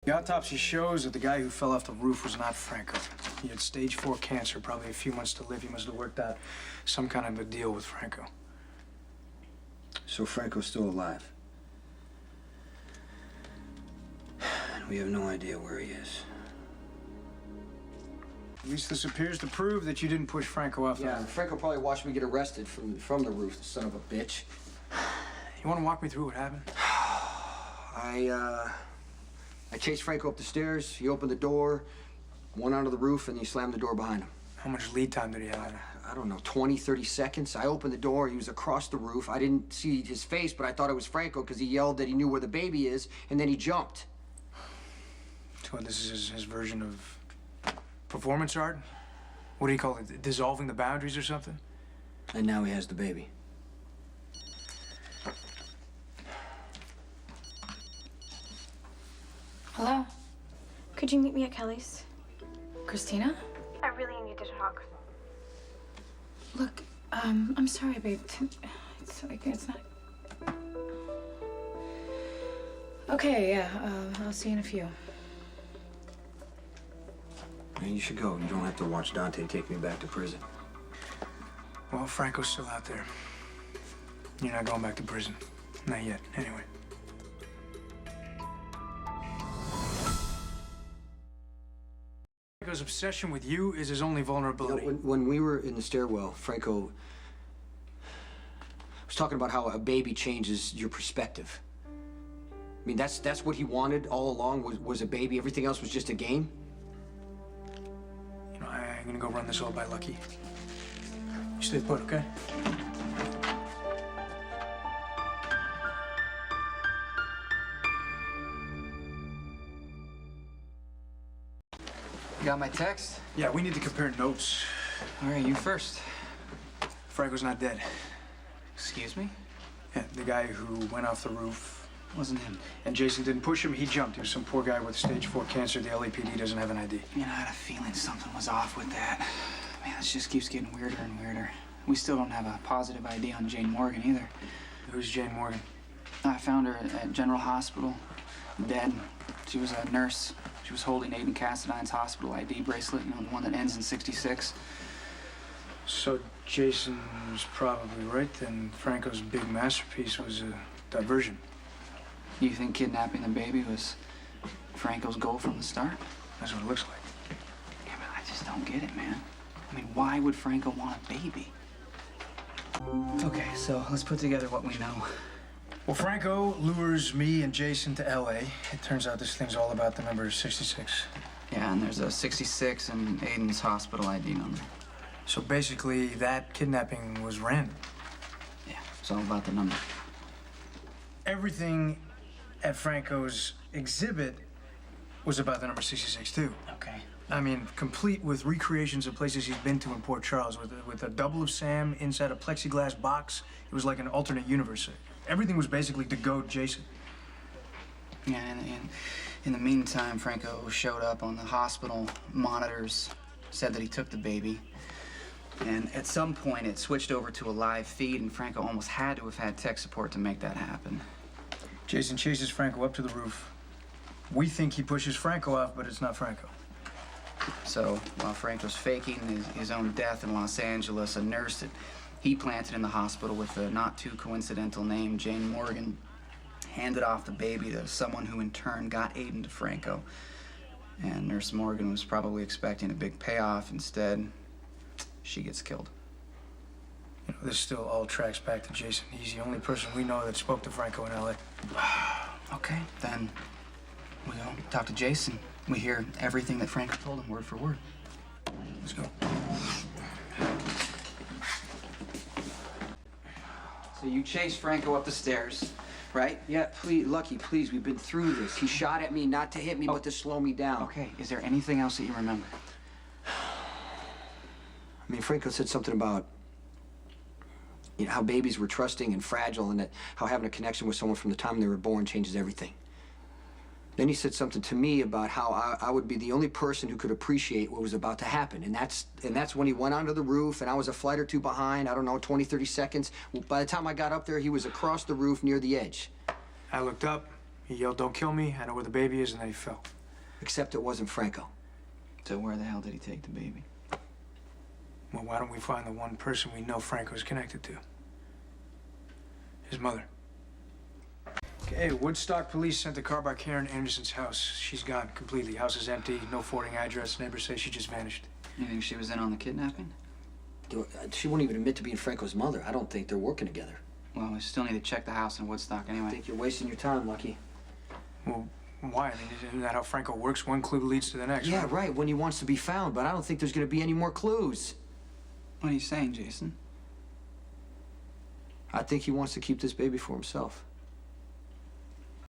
The autopsy shows that the guy who fell off the roof was not Franco. He had stage 4 cancer, probably a few months to live. He must have worked out some kind of a deal with Franco. So Franco's still alive? We have no idea where he is. At least this appears to prove that you didn't push Franco off the roof. Franco probably watched me get arrested from the roof, the son of a bitch. You want to walk me through what happened? I chased Franco up the stairs. He opened the door, went onto the roof, and he slammed the door behind him. How much lead time did he have? I don't know, 20, 30 seconds. I opened the door. He was across the roof. I didn't see his face, but I thought it was Franco because he yelled that he knew where the baby is, and then he jumped. So this is his version of performance art? What do you call it? Dissolving the boundaries or something? And now he has the baby. Hello? Could you meet me at Kelly's? Christina? I really need to talk. Look, I'm sorry, babe. It's not... Okay, yeah, I'll see you in a few. Man, you should go. You don't have to watch Dante take me back to prison. Well, Franco's still out there. You're not going back to prison. Not yet, anyway. Franco's obsession with you is his only vulnerability. You know, when we were in the stairwell, Franco was talking about how a baby changes your perspective. I mean, that's what he wanted all along was a baby. Everything else was just a game. You know, I'm gonna go run this all by Lucky. You stay put, okay? You got my text? Yeah, we need to compare notes. All right, you first. Franco's not dead. Excuse me? Yeah, the guy who went off the roof. Wasn't him. And Jason didn't push him, he jumped. He was some poor guy with stage 4 cancer. The LAPD doesn't have an ID. Man, I had a feeling something was off with that. Man, this just keeps getting weirder and weirder. We still don't have a positive ID on Jane Morgan either. Who's Jane Morgan? I found her at General Hospital, dead. She was a nurse. She was holding Aiden Cassidyne's hospital ID bracelet, you know, the one that ends in 66. So Jason was probably right then. Franco's big masterpiece was a diversion. You think kidnapping the baby was Franco's goal from the start? That's what it looks like. Yeah, but I just don't get it, man. I mean, why would Franco want a baby? Okay, so let's put together what we know. Well, Franco lures me and Jason to LA. It turns out this thing's all about the number 66. Yeah, and there's a 66 in Aiden's hospital ID number. So basically, that kidnapping was random. Yeah, it's all about the number. Everything at Franco's exhibit was about the number 66, too. Okay. I mean, complete with recreations of places he's been to in Port Charles, with a double of Sam inside a plexiglass box. It was like an alternate universe. Everything was basically to goad Jason. Yeah, and in the meantime, Franco showed up on the hospital monitors, said that he took the baby. And at some point, it switched over to a live feed, and Franco almost had to have had tech support to make that happen. Jason chases Franco up to the roof. We think he pushes Franco off, but it's not Franco. So while Franco's faking his own death in Los Angeles, a nurse that he planted in the hospital with a not too coincidental name, Jane Morgan, handed off the baby to someone who in turn got Aiden to Franco. And Nurse Morgan was probably expecting a big payoff. Instead, she gets killed. You know, this still all tracks back to Jason. He's the only person we know that spoke to Franco in LA. Okay, then we go talk to Jason. We hear everything that Franco told him, word for word. Let's go. So you chased Franco up the stairs, right? Yeah, please, Lucky, please, we've been through this. He shot at me, not to hit me, but to slow me down. Okay, is there anything else that you remember? I mean, Franco said something about, you know, how babies were trusting and fragile, and that how having a connection with someone from the time they were born changes everything. Then he said something to me about how I would be the only person who could appreciate what was about to happen. And that's when he went onto the roof, and I was a flight or two behind, I don't know, 20, 30 seconds. By the time I got up there, he was across the roof near the edge. I looked up, he yelled, "Don't kill me, I know where the baby is," and then he fell. Except it wasn't Franco. So where the hell did he take the baby? Well, why don't we find the one person we know Franco's connected to? His mother. Okay, Woodstock police sent the car by Karen Anderson's house. She's gone completely. House is empty, no forwarding address. Neighbors say she just vanished. You think she was in on the kidnapping? She won't even admit to being Franco's mother. I don't think they're working together. Well, we still need to check the house in Woodstock I anyway. think you're wasting your time, Lucky. Well, why? I mean, isn't that how Franco works? One clue leads to the next. Yeah, right, when he wants to be found, but I don't think there's gonna be any more clues. What are you saying, Jason? I think he wants to keep this baby for himself.